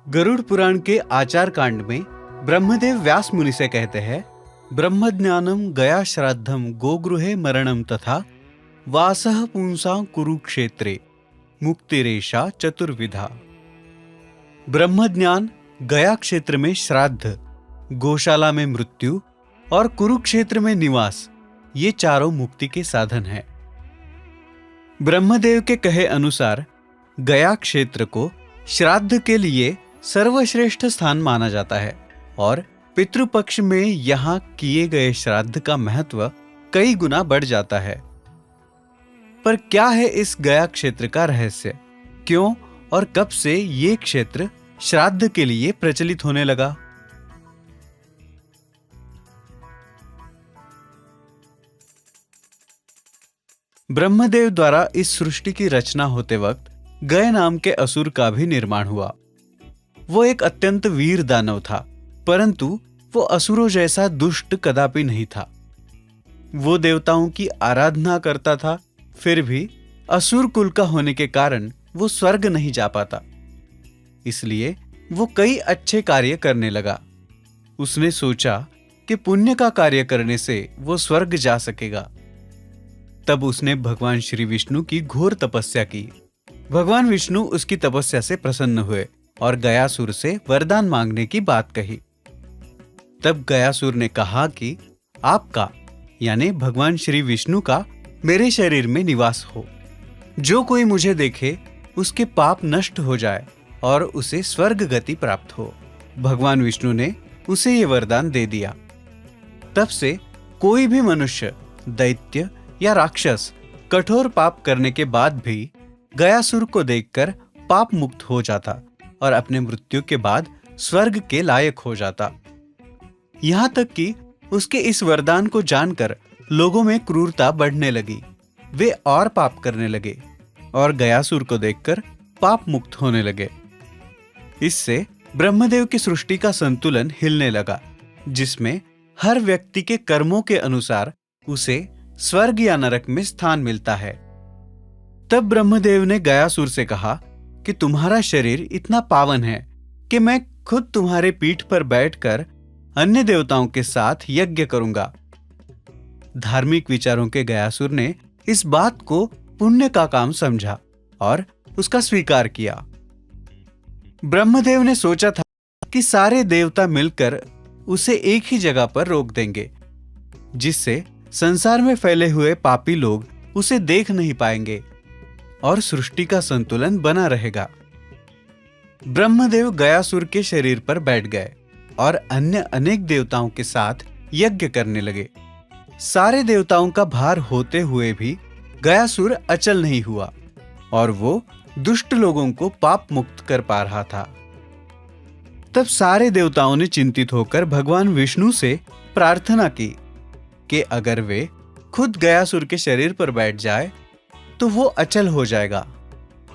गरुड़ पुराण के आचार कांड में ब्रह्मदेव व्यास मुनि से कहते हैं, ब्रह्म ज्ञानम गया श्राद्धम गोगृहे मरणम तथा वासः पुंसां कुरुक्षेत्रे मुक्तिरेषा चतुर्विधा। ब्रह्म ज्ञान, गया क्षेत्र में श्राद्ध, गौशाला में मृत्यु और कुरुक्षेत्र में निवास, ये चारों मुक्ति के साधन हैं। ब्रह्मदेव के कहे अनुसार गया क्षेत्र को श्राद्ध के लिए सर्वश्रेष्ठ स्थान माना जाता है और पितृपक्ष में यहाँ किए गए श्राद्ध का महत्व कई गुना बढ़ जाता है। पर क्या है इस गया क्षेत्र का रहस्य? क्यों और कब से ये क्षेत्र श्राद्ध के लिए प्रचलित होने लगा? ब्रह्मदेव द्वारा इस सृष्टि की रचना होते वक्त गय नाम के असुर का भी निर्माण हुआ। वो एक अत्यंत वीर दानव था, परंतु वो असुरों जैसा दुष्ट कदापि नहीं था। वो देवताओं की आराधना करता था, फिर भी असुर कुल का होने के कारण वो स्वर्ग नहीं जा पाता। इसलिए वो कई अच्छे कार्य करने लगा। उसने सोचा कि पुण्य का कार्य करने से वो स्वर्ग जा सकेगा। तब उसने भगवान श्री विष्णु की घोर तपस्या की। भगवान विष्णु उसकी तपस्या से प्रसन्न हुए और गयासुर से वरदान मांगने की बात कही। तब गयासुर ने कहा कि आपका यानी भगवान श्री विष्णु का मेरे शरीर में निवास हो। जो कोई मुझे देखे उसके पाप नष्ट हो जाए और उसे स्वर्ग गति प्राप्त हो। भगवान विष्णु ने उसे ये वरदान दे दिया। तब से कोई भी मनुष्य, दैत्य या राक्षस कठोर पाप करने के बाद भी गयासुर को देखकर पाप मुक्त हो जाता और अपने मृत्यु के बाद स्वर्ग के लायक हो जाता। यहां तक कि उसके इस वरदान को जानकर लोगों में क्रूरता बढ़ने लगी। वे और पाप करने लगे और गयासुर को देखकर पाप मुक्त होने लगे। इससे ब्रह्मदेव की सृष्टि का संतुलन हिलने लगा, जिसमें हर व्यक्ति के कर्मों के अनुसार उसे स्वर्ग या नरक में स्थान मिलता है। तब ब्रह्मदेव ने गयासुर से कहा कि तुम्हारा शरीर इतना पावन है कि मैं खुद तुम्हारे पीठ पर बैठकर अन्य देवताओं के साथ यज्ञ करूंगा। धार्मिक विचारों के गयासुर ने इस बात को पुण्य का काम समझा और उसका स्वीकार किया। ब्रह्मदेव ने सोचा था कि सारे देवता मिलकर उसे एक ही जगह पर रोक देंगे, जिससे संसार में फैले हुए पापी लोग उसे देख नहीं पाएंगे और सृष्टि का संतुलन बना रहेगा। ब्रह्मदेव गयासुर के शरीर पर बैठ गए और अन्य अनेक देवताओं के साथ यज्ञ करने लगे। सारे देवताओं का भार होते हुए भी गयासुर अचल नहीं हुआ और वो दुष्ट लोगों को पाप मुक्त कर पा रहा था। तब सारे देवताओं ने चिंतित होकर भगवान विष्णु से प्रार्थना की कि अगर वे खुद गयासुर के शरीर पर बैठ जाए तो वो अचल हो जाएगा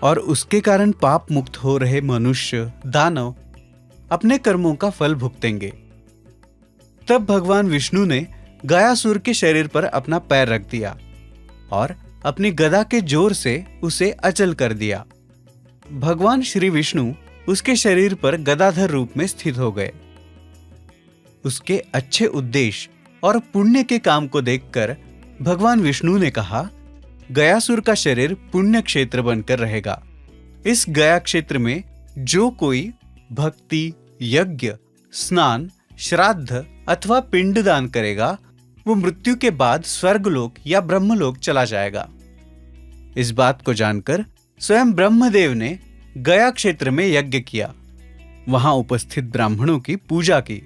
और उसके कारण पाप मुक्त हो रहे मनुष्य, दानव अपने कर्मों का फल भुगतेंगे। तब भगवान विष्णु ने गयासुर के शरीर पर अपना पैर रख दिया और अपनी गदा के जोर से उसे अचल कर दिया। भगवान श्री विष्णु उसके शरीर पर गदाधर रूप में स्थित हो गए। उसके अच्छे उद्देश्य और पुण्य के काम को देखकर भगवान विष्णु ने कहा, गयासुर का शरीर पुण्य क्षेत्र बनकर रहेगा। इस गया क्षेत्र में जो कोई भक्ति, यज्ञ, स्नान, श्राद्ध अथवा पिंडदान करेगा, वो मृत्यु के बाद स्वर्गलोक या ब्रह्मलोक चला जाएगा। इस बात को जानकर स्वयं ब्रह्मदेव ने गया क्षेत्र में यज्ञ किया। वहां उपस्थित ब्राह्मणों की पूजा की।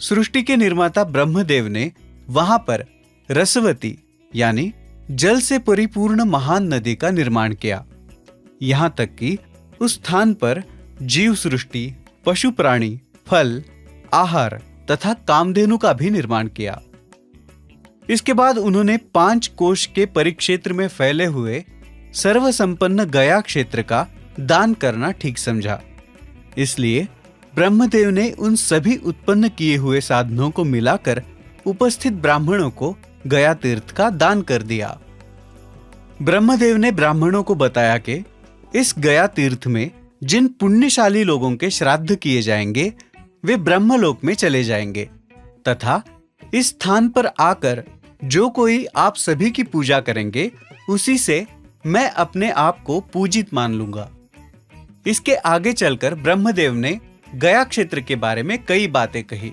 सृष्टि के निर्माता ब्रह्मदेव ने वहां पर रसवती यानी जल से परिपूर्ण महान नदी का निर्माण किया। यहां तक कि उस स्थान पर जीव सृष्टि, पशु प्राणी, फल, आहार तथा कामधेनु का भी निर्माण किया। इसके बाद उन्होंने 5 कोश के परिक्षेत्र में फैले हुए सर्वसंपन्न गया क्षेत्र का दान करना ठीक समझा। इसलिए ब्रह्मदेव ने उन सभी उत्पन्न किए हुए साधनों को मिलाकर उपस्थित ब्राह्मणों को गया तीर्थ का दान कर दिया। ब्रह्मदेव ने ब्राह्मणों को बताया कि इस गया तीर्थ में जिन पुण्यशाली लोगों के श्राद्ध किए जाएंगे वे ब्रह्मलोक में चले जाएंगे तथा इस स्थान पर आकर जो कोई आप सभी की पूजा करेंगे उसी से मैं अपने आप को पूजित मान लूंगा। इसके आगे चलकर ब्रह्मदेव ने गया क्षेत्र के बारे में कई बातें कही।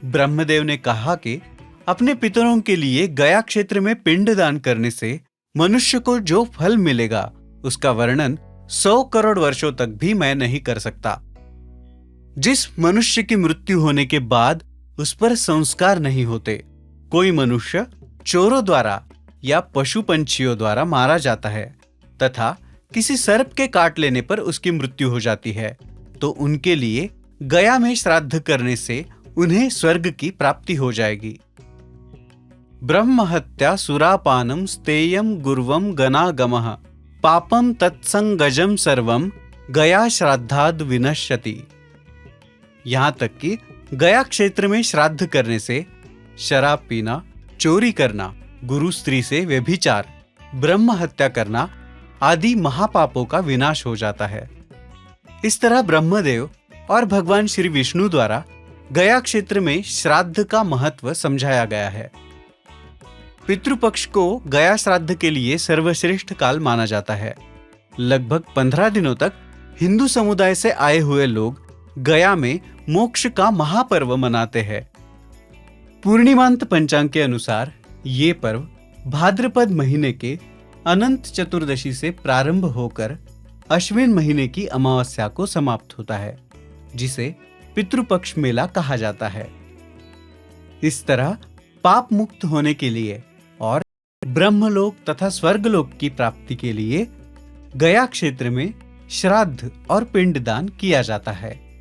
ब्रह्मदेव ने कहा कि अपने पितरों के लिए गया क्षेत्र में पिंडदान करने से मनुष्य को जो फल मिलेगा उसका वर्णन 100 करोड़ वर्षों तक भी मैं नहीं कर सकता। जिस मनुष्य की मृत्यु होने के बाद उस पर संस्कार नहीं होते, कोई मनुष्य चोरों द्वारा या पशु पंछियों द्वारा मारा जाता है तथा किसी सर्प के काट लेने पर उसकी मृत्यु हो जाती है, तो उनके लिए गया में श्राद्ध करने से उन्हें स्वर्ग की प्राप्ति हो जाएगी। ब्रह्महत्या सुरापानम स्तेयम गुर्वम गनागमः पापम तत्संगजम सर्वम गया श्राद्धाद विनश्यति। यहां तक कि गया क्षेत्र में श्राद्ध करने से शराब पीना, चोरी करना, गुरु स्त्री से व्यभिचार, ब्रह्म हत्या करना आदि महापापों का विनाश हो जाता है। इस तरह ब्रह्मदेव और भगवान श्री विष्णु द्वारा गया क्षेत्र में श्राद्ध का महत्व समझाया गया है। पितृपक्ष को गया श्राद्ध के लिए सर्वश्रेष्ठ काल माना जाता है। लगभग 15 दिनों तक हिंदू समुदाय से आए हुए लोग गया में मोक्ष का महापर्व मनाते हैं। पूर्णिमांत पंचांग के अनुसार ये पर्व भाद्रपद महीने के अनंत चतुर्दशी से प्रारंभ होकर अश्विन महीने की अमावस्या को समाप्त होता है, जिसे पितृपक्ष मेला कहा जाता है। इस तरह पाप मुक्त होने के लिए और ब्रह्मलोक तथा स्वर्गलोक की प्राप्ति के लिए गया क्षेत्र में श्राद्ध और पिंडदान किया जाता है।